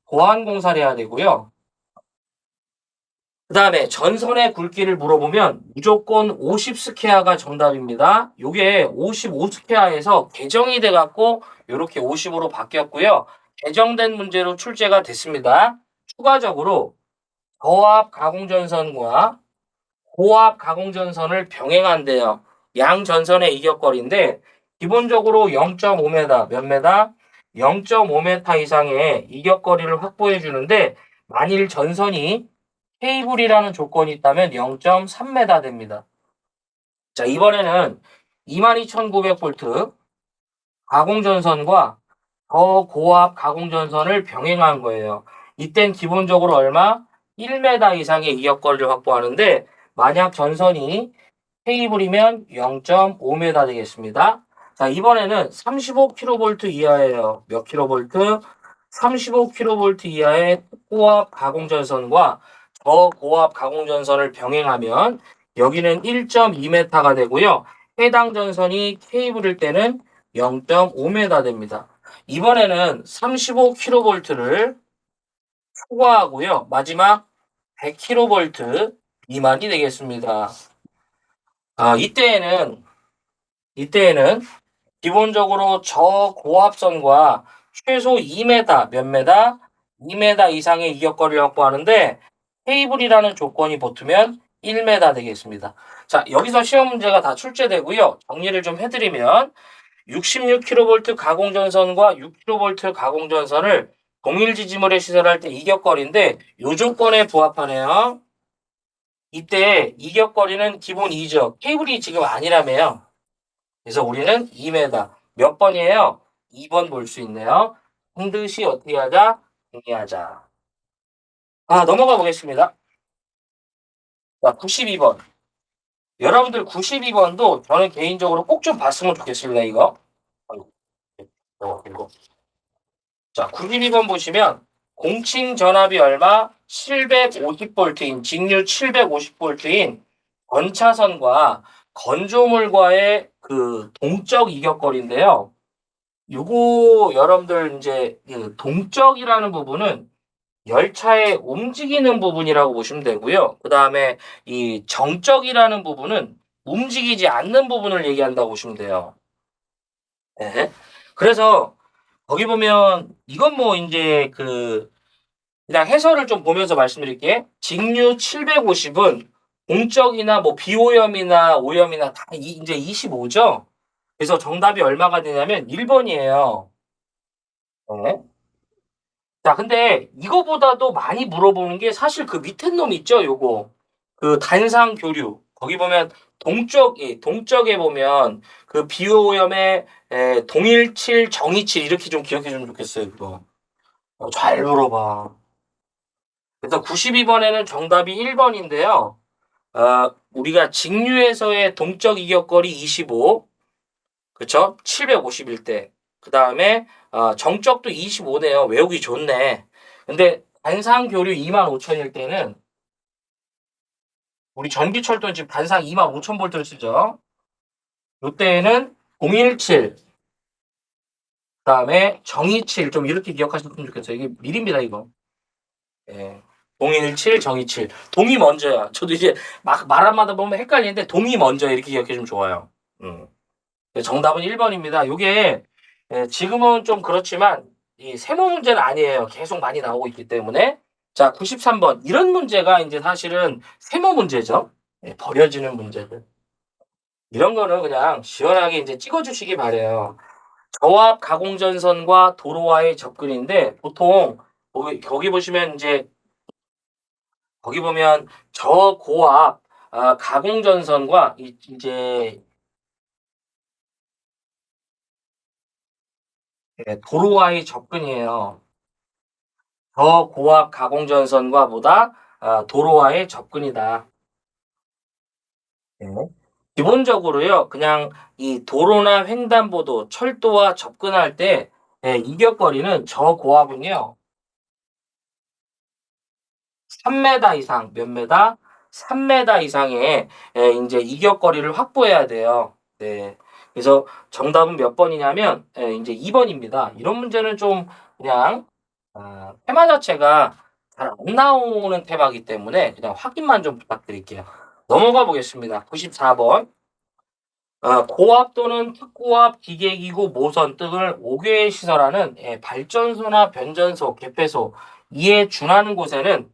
보안공사를 해야 되고요. 그 다음에 전선의 굵기를 물어보면 무조건 50스퀘어가 정답입니다. 요게 55스퀘어에서 개정이 돼갖고 이렇게 50으로 바뀌었고요. 개정된 문제로 출제가 됐습니다. 추가적으로 저압 가공전선과 고압 가공전선을 병행한대요. 양 전선의 이격거리인데 기본적으로 0.5m, 몇 메다? 0.5m 이상의 이격거리를 확보해 주는데 만일 전선이 케이블이라는 조건이 있다면 0.3m 됩니다. 자, 이번에는 22,900V 가공전선과 저고압 가공전선을 병행한 거예요. 이땐 기본적으로 얼마? 1m 이상의 이격거리를 확보하는데 만약 전선이 케이블이면 0.5m 되겠습니다. 자, 이번에는 35kV 이하예요. 몇 킬로볼트? 35kV 이하의 특고압 가공전선과 저고압 가공전선을 병행하면 여기는 1.2m가 되고요. 해당 전선이 케이블일 때는 0.5m 됩니다. 이번에는 35kV를 초과하고요. 마지막 100kV 미만이 되겠습니다. 이때에는 기본적으로 저고압선과 최소 2m, 몇 m? 2m 이상의 이격거리를 확보하는데 케이블이라는 조건이 붙으면 1m 되겠습니다. 자, 여기서 시험 문제가 다 출제되고요. 정리를 좀 해드리면 66kV 가공전선과 6kV 가공전선을 동일 지지물에 시설할 때 이격거리인데 요 조건에 부합하네요. 이때 이격거리는 기본 2죠. 케이블이 지금 아니라며요. 그래서 우리는 2m. 몇 번이에요? 2번 볼 수 있네요. 반드시 어떻게 하자? 정리하자. 넘어가 보겠습니다. 자, 92번. 여러분들 92번도 저는 개인적으로 꼭 좀 봤으면 좋겠습니다, 이거. 아이고, 이거. 자, 92번 보시면 공칭 전압이 얼마? 750V인, 직류 750V인 전차선과 건조물과의 그 동적 이격거리인데요. 요거 여러분들 이제 그 동적이라는 부분은 열차의 움직이는 부분이라고 보시면 되고요. 그 다음에 이 정적이라는 부분은 움직이지 않는 부분을 얘기한다고 보시면 돼요. 네. 그래서 거기 보면 이건 뭐 이제 그 그냥 해설을 좀 보면서 말씀드릴게. 직류 750은 공적이나 뭐 비오염이나 오염이나 다 이제 25죠. 그래서 정답이 얼마가 되냐면 1번이에요. 네. 자, 근데 이거보다도 많이 물어보는 게 사실 그 밑에 놈 있죠, 요거. 그 단상 교류. 거기 보면 동적에 보면 그 비오염의 동일칠, 정이칠 이렇게 좀 기억해 주면 좋겠어요, 그거. 잘 물어봐. 그래서 92번에는 정답이 1번인데요. 우리가 직류에서의 동적 이격거리 25, 그쵸? 751대. 그 다음에 정적도 25네요. 외우기 좋네. 근데 단상 교류 25,000일 때는 우리 전기철도는 지금 단상 25,000V를 쓰죠. 이때에는 017, 그 다음에 정이칠 좀 이렇게 기억하셨으면 좋겠어요. 이게 미리입니다, 이거. 예. 017, 정이칠. 동이 먼저야. 저도 이제 막 말한마다 보면 헷갈리는데 동이 먼저 이렇게 기억해주면 좋아요. 정답은 1번입니다. 이게 지금은 좀 그렇지만 이 세모 문제는 아니에요. 계속 많이 나오고 있기 때문에. 자, 93번. 이런 문제가 이제 사실은 세모 문제죠. 버려지는 문제들. 이런 거는 그냥 시원하게 이제 찍어주시기 바래요. 저압 가공전선과 도로와의 접근인데 보통 거기 보시면 이제 거기 보면 저고압 가공전선과 이제 도로와의 접근이에요. 저고압 가공전선과 보다 도로와의 접근이다. 네. 기본적으로요, 그냥 이 도로나 횡단보도, 철도와 접근할 때 이격거리는 저고압은요 3m 이상, 몇 메다? 3m 이상의 이제 이격거리를 확보해야 돼요. 네. 그래서 정답은 몇 번이냐면 이제 2번입니다. 이런 문제는 좀 그냥 테마 자체가 잘 안 나오는 테마이기 때문에 그냥 확인만 좀 부탁드릴게요. 넘어가 보겠습니다. 94번. 고압 또는 특고압 기계기구 모선 등을 5개의 시설하는 발전소나 변전소, 개폐소 이에 준하는 곳에는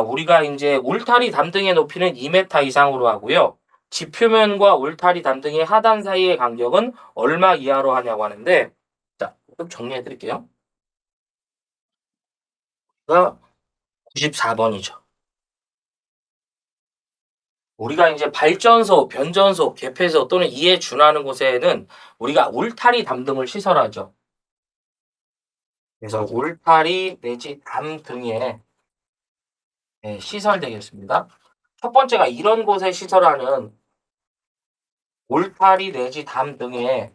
우리가 이제 울타리 담등의 높이는 2m 이상으로 하고요. 지표면과 울타리 담등의 하단 사이의 간격은 얼마 이하로 하냐고 하는데, 자, 좀 정리해 드릴게요. 가 94번이죠. 우리가 이제 발전소, 변전소, 개폐소 또는 이에 준하는 곳에는 우리가 울타리 담 등을 시설하죠. 그래서 울타리 내지 담 등에 시설되겠습니다. 첫 번째가 이런 곳에 시설하는 울타리 내지 담 등의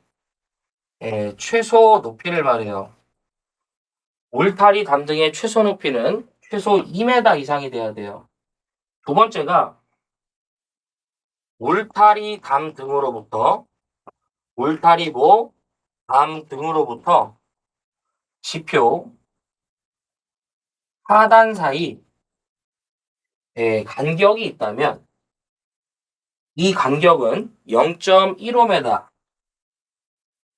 최소 높이를 말해요. 울타리 담 등의 최소 높이는 최소 2m 이상이 돼야 돼요. 두 번째가 울타리 담 등으로부터 울타리보 담 등으로부터 지표 하단 사이 간격이 있다면 이 간격은 0.15m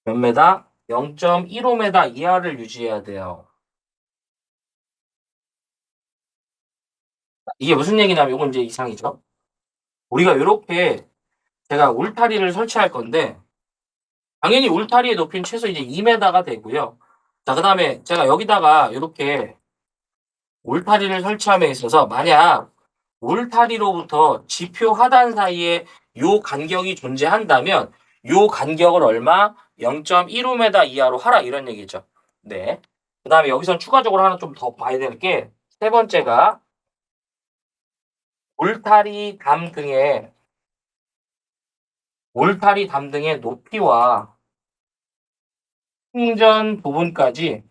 몇 메다? 0.15m 이하를 유지해야 돼요. 이게 무슨 얘기냐면 이건 이제 이상이죠. 우리가 이렇게 제가 울타리를 설치할 건데 당연히 울타리의 높이는 최소 이제 2m가 되고요. 자, 그다음에 제가 여기다가 이렇게 울타리를 설치함에 있어서 만약 울타리로부터 지표 하단 사이에 요 간격이 존재한다면 요 간격을 얼마? 0.15m 이하로 하라 이런 얘기죠. 네. 그다음에 여기선 추가적으로 하나 좀 더 봐야 될 게 세 번째가 울타리 담 등의 높이와 충전 부분까지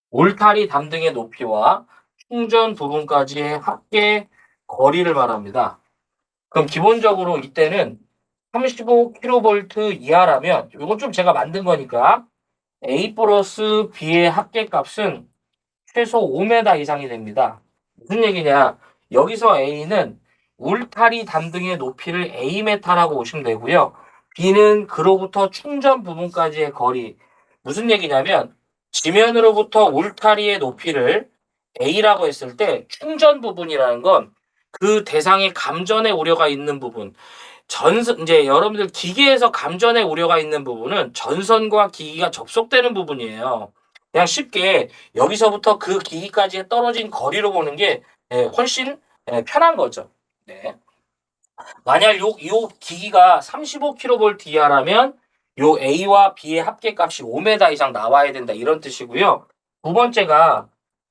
울타리 담 등의 높이와 충전 부분까지의 합계 거리를 말합니다. 그럼 기본적으로 이때는 35kV 이하라면 이건 좀 제가 만든 거니까 A 플러스 B의 합계값은 최소 5m 이상이 됩니다. 무슨 얘기냐? 여기서 A는 울타리 담 등의 높이를 A메타라고 보시면 되고요. B는 그로부터 충전 부분까지의 거리. 무슨 얘기냐면 지면으로부터 울타리의 높이를 A라고 했을 때 충전 부분이라는 건 그 대상의 감전의 우려가 있는 부분. 이제 여러분들 기기에서 감전의 우려가 있는 부분은 전선과 기기가 접속되는 부분이에요. 그냥 쉽게 여기서부터 그 기기까지 떨어진 거리로 보는 게 훨씬 편한 거죠. 네. 만약 요 기기가 35kV 이하라면 요 A와 B의 합계값이 5m 이상 나와야 된다 이런 뜻이고요. 두 번째가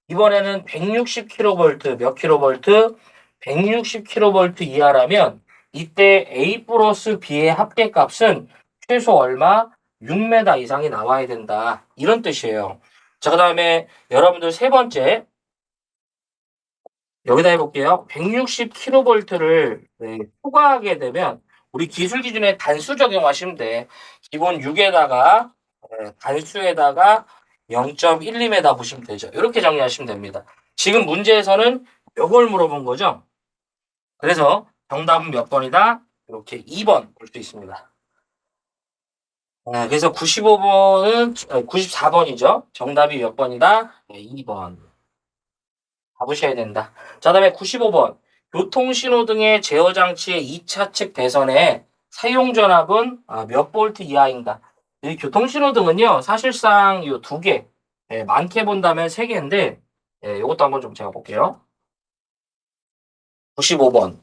이번에는 160kV 몇 kV? 160kV 이하라면 이때 A 플러스 B의 합계값은 최소 얼마? 6m 이상이 나와야 된다. 이런 뜻이에요. 자, 그 다음에 여러분들 세 번째 여기다 해볼게요. 160kV를 초과하게 되면 우리 기술 기준에 단수 적용하시면 돼. 기본 6에다가 단수에다가 0.12m 보시면 되죠. 이렇게 정리하시면 됩니다. 지금 문제에서는 이걸 물어본 거죠. 그래서 정답은 몇 번이다? 이렇게 2번 볼 수 있습니다. 그래서 94번이죠. 정답이 몇 번이다? 2번. 가보셔야 된다. 자, 다음에 95번. 교통신호등의 제어장치의 2차 측 배선의 사용전압은 몇 볼트 이하인가? 이 교통신호등은요, 사실상 이 두 개, 많게 본다면 세 개인데, 이것도 한번 좀 제가 볼게요. 95번.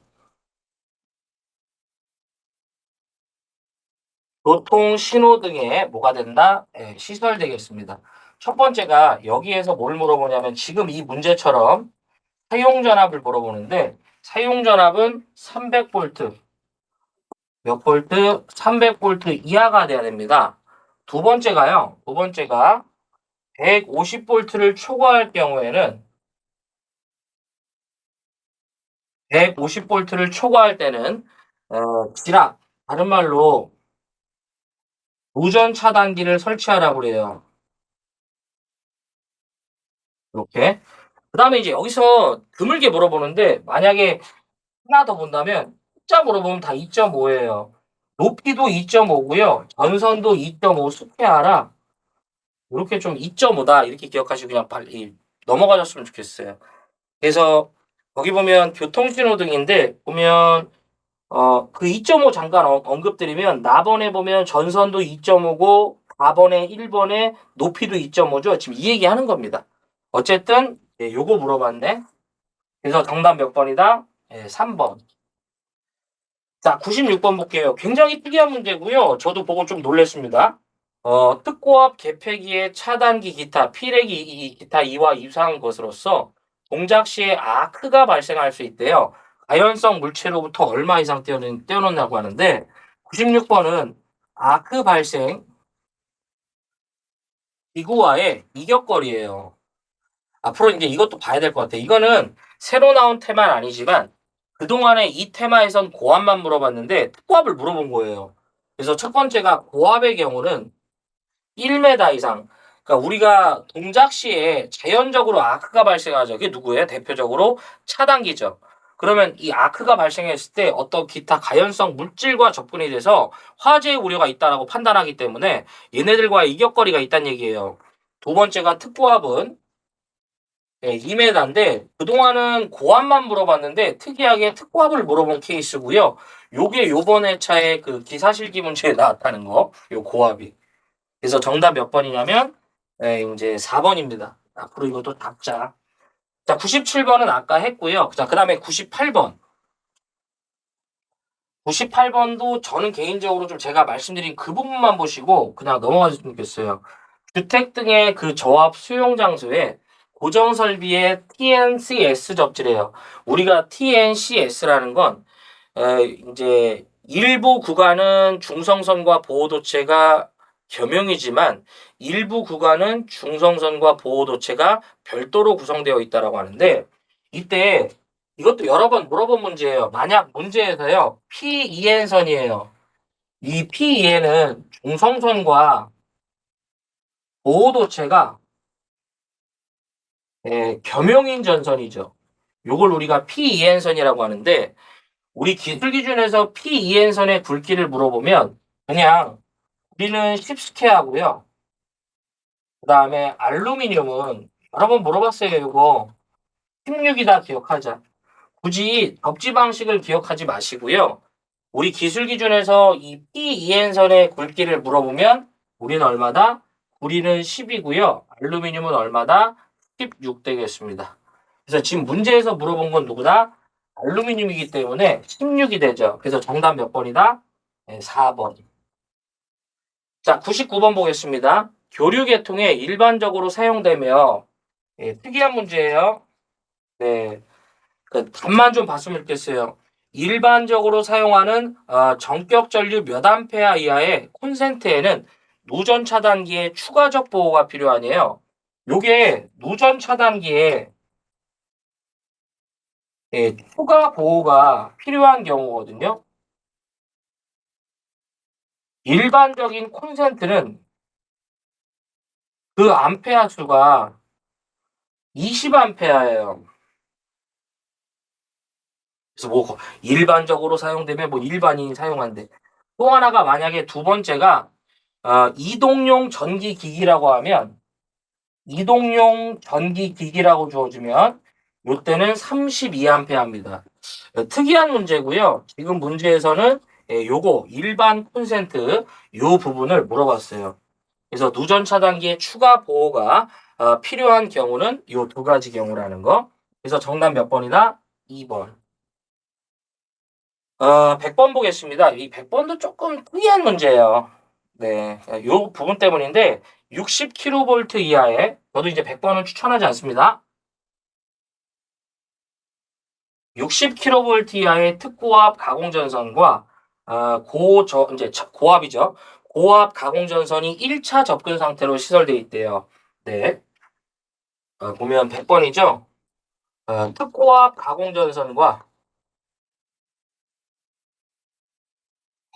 교통신호등에 뭐가 된다? 시설되겠습니다. 첫 번째가 여기에서 뭘 물어보냐면 지금 이 문제처럼 사용전압을 물어보는데 사용전압은 300V 몇 볼트? 300V 이하가 돼야 됩니다. 두 번째가 150V를 초과할 경우에는 150V를 초과할 때는 지락 다른 말로 무전 차단기를 설치하라고 그래요. 이렇게. 그다음에 이제 여기서 드물게 물어보는데 만약에 하나 더 본다면 숫자 물어보면 다 2.5예요. 높이도 2.5고요. 전선도 2.5 수케하라. 이렇게 좀 2.5다 이렇게 기억하시고 그냥 빨리 넘어가셨으면 좋겠어요. 그래서 거기 보면 교통신호등인데 보면 그 2.5 잠깐 언급드리면 나번에 보면 전선도 2.5고 4번에 1번에 높이도 2.5죠. 지금 이 얘기 하는 겁니다. 어쨌든 요거 물어봤네. 그래서 정답 몇 번이다? 3번. 자, 96번 볼게요. 굉장히 특이한 문제고요. 저도 보고 좀 놀랐습니다. 특고압 개폐기의 차단기 기타, 피레기 기타 이와 유사한 것으로서 동작 시에 아크가 발생할 수 있대요. 가연성 물체로부터 얼마 이상 떼어놓는다고 하는데 96번은 아크 발생 기구와의 이격거리예요. 앞으로 이제 이것도 봐야 될 것 같아요. 이거는 새로 나온 테마는 아니지만 그동안에 이 테마에선 고압만 물어봤는데 특고압을 물어본 거예요. 그래서 첫 번째가 고압의 경우는 1m 이상. 그러니까 우리가 동작 시에 자연적으로 아크가 발생하죠. 그게 누구예요? 대표적으로 차단기죠. 그러면 이 아크가 발생했을 때 어떤 기타 가연성 물질과 접근이 돼서 화재의 우려가 있다라고 판단하기 때문에 얘네들과의 이격거리가 있다는 얘기예요. 두 번째가 특고압은 2m인데 그동안은 고압만 물어봤는데 특이하게 특고압을 물어본 케이스고요. 요게 요번 회차에 그 기사실기 문제에 나왔다는 거. 요 고압이. 그래서 정답 몇 번이냐면 이제 4번입니다. 앞으로 이것도 답자. 자, 97번은 아까 했고요. 자, 그다음에 98번. 98번도 저는 개인적으로 좀 제가 말씀드린 그 부분만 보시고 그냥 넘어가셨으면 좋겠어요. 주택 등의 그 저압 수용 장소에 고정 설비의 TNCS 접지래요. 우리가 TNCS라는 건 이제 일부 구간은 중성선과 보호도체가 겸용이지만 일부 구간은 중성선과 보호도체가 별도로 구성되어 있다라고 하는데 이때 이것도 여러 번 물어본 문제예요. 만약 문제에서요. P2N선이에요. 이 P2N은 중성선과 보호도체가 겸용인 전선이죠. 요걸 우리가 P2N선이라고 하는데 우리 기술 기준에서 P2N선의 굵기를 물어보면 그냥 우리는 10스케 하고요. 그 다음에 알루미늄은 여러 번 물어봤어요. 이거 16이다 기억하자. 굳이 접지 방식을 기억하지 마시고요. 우리 기술 기준에서 이 P2N선의 굵기를 물어보면 우리는 얼마다? 우리는 10이고요. 알루미늄은 얼마다? 16 되겠습니다. 그래서 지금 문제에서 물어본 건 누구다? 알루미늄이기 때문에 16이 되죠. 그래서 정답 몇 번이다? 4번. 자, 99번 보겠습니다. 교류 계통에 일반적으로 사용되며 특이한 문제예요. 네, 그 답만 좀 봤으면 좋겠어요. 일반적으로 사용하는 전격 전류 몇 암페어 이하의 콘센트에는 누전 차단기의 추가적 보호가 필요하네요. 요게 누전 차단기에 추가 보호가 필요한 경우거든요. 일반적인 콘센트는 그 암페어 수가 20암페어예요. 그래서 뭐 일반적으로 사용되면 뭐 일반인이 사용한대. 또 하나가 만약에 두 번째가 이동용 전기 기기라고 하면 이동용 전기 기기라고 주어지면 이때는 32암페어입니다. 특이한 문제고요. 지금 문제에서는 요거 일반 콘센트 요 부분을 물어봤어요. 그래서 누전 차단기의 추가 보호가 필요한 경우는 요 두 가지 경우라는 거. 그래서 정답 몇 번이다? 2번. 100번 보겠습니다. 이 100번도 조금 특이한 문제예요. 네, 요 부분 때문인데 60kV 이하의 저도 이제 100번은 추천하지 않습니다. 60kV 이하의 특고압 가공전선과 이제 고압이죠. 고압 가공전선이 1차 접근 상태로 시설되어 있대요. 네, 보면 100번이죠. 특고압 가공전선과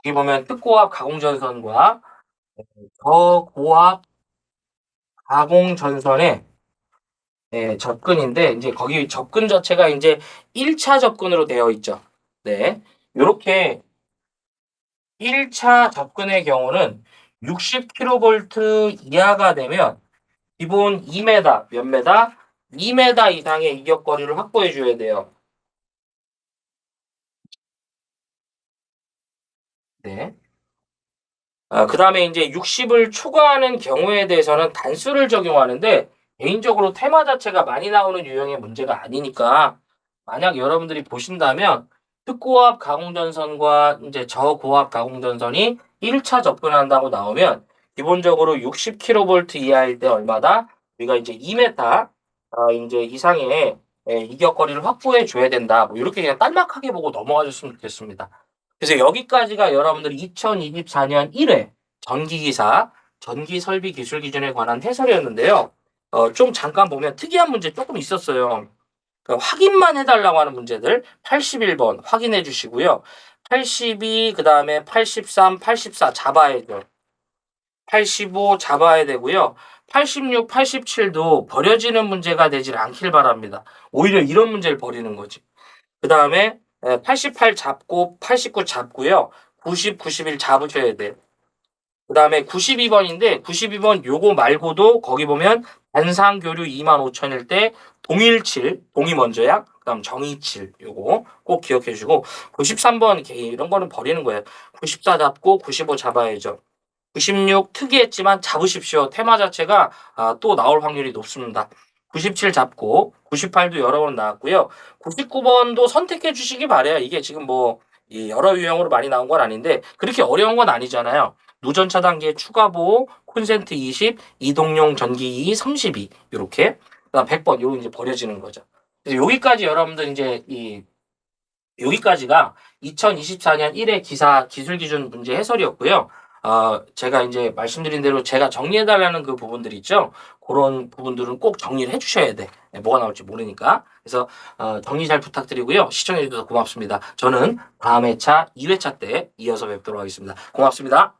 여기 보면 특고압 가공전선과 저고압 가공전선의 접근인데 이제 거기 접근 자체가 이제 1차 접근으로 되어 있죠. 네. 요렇게 1차 접근의 경우는 60kV 이하가 되면 기본 2m 몇 메다? 2m 이상의 이격거리를 확보해 줘야 돼요. 네. 그 다음에 이제 60을 초과하는 경우에 대해서는 단수를 적용하는데 개인적으로 테마 자체가 많이 나오는 유형의 문제가 아니니까 만약 여러분들이 보신다면 특고압 가공전선과 이제 저고압 가공전선이 1차 접근한다고 나오면 기본적으로 60kV 이하일 때 얼마다 우리가 이제 2m 이제 이상의 이격거리를 확보해 줘야 된다. 뭐 이렇게 그냥 딸막하게 보고 넘어가 줬으면 좋겠습니다. 그래서 여기까지가 여러분들이 2024년 1회 전기기사 전기설비 기술 기준에 관한 해설이었는데요. 좀 잠깐 보면 특이한 문제 조금 있었어요. 그러니까 확인만 해달라고 하는 문제들 81번 확인해 주시고요. 82, 그 다음에 83, 84 잡아야죠. 85 잡아야 되고요. 86, 87도 버려지는 문제가 되질 않길 바랍니다. 오히려 이런 문제를 버리는 거지. 그 다음에 88 잡고 89 잡고요. 90, 91 잡으셔야 돼요. 그 다음에 92번인데 92번 요거 말고도 거기 보면 단상교류 25,000일 때 동일칠, 동이 먼저야. 그 다음 정의칠 요거 꼭 기억해 주고 93번 이런 거는 버리는 거예요. 94 잡고 95 잡아야죠. 96 특이했지만 잡으십시오. 테마 자체가 또 나올 확률이 높습니다. 97 잡고 98도 여러 번 나왔고요. 99번도 선택해 주시기 바래요. 이게 지금 뭐 여러 유형으로 많이 나온 건 아닌데 그렇게 어려운 건 아니잖아요. 누전차 단계 추가 보호, 콘센트 20, 이동용 전기기 32 이렇게 그다음 100번 요거 이제 버려지는 거죠. 그래서 여기까지 여러분들 이제 여기까지가 2024년 1회 기사 기술 기준 문제 해설이었고요. 제가 이제 말씀드린 대로 제가 정리해달라는 그 부분들 있죠. 그런 부분들은 꼭 정리를 해주셔야 돼. 뭐가 나올지 모르니까. 그래서 정리 잘 부탁드리고요. 시청해주셔서 고맙습니다. 저는 다음 회차 2회차 때 이어서 뵙도록 하겠습니다. 고맙습니다.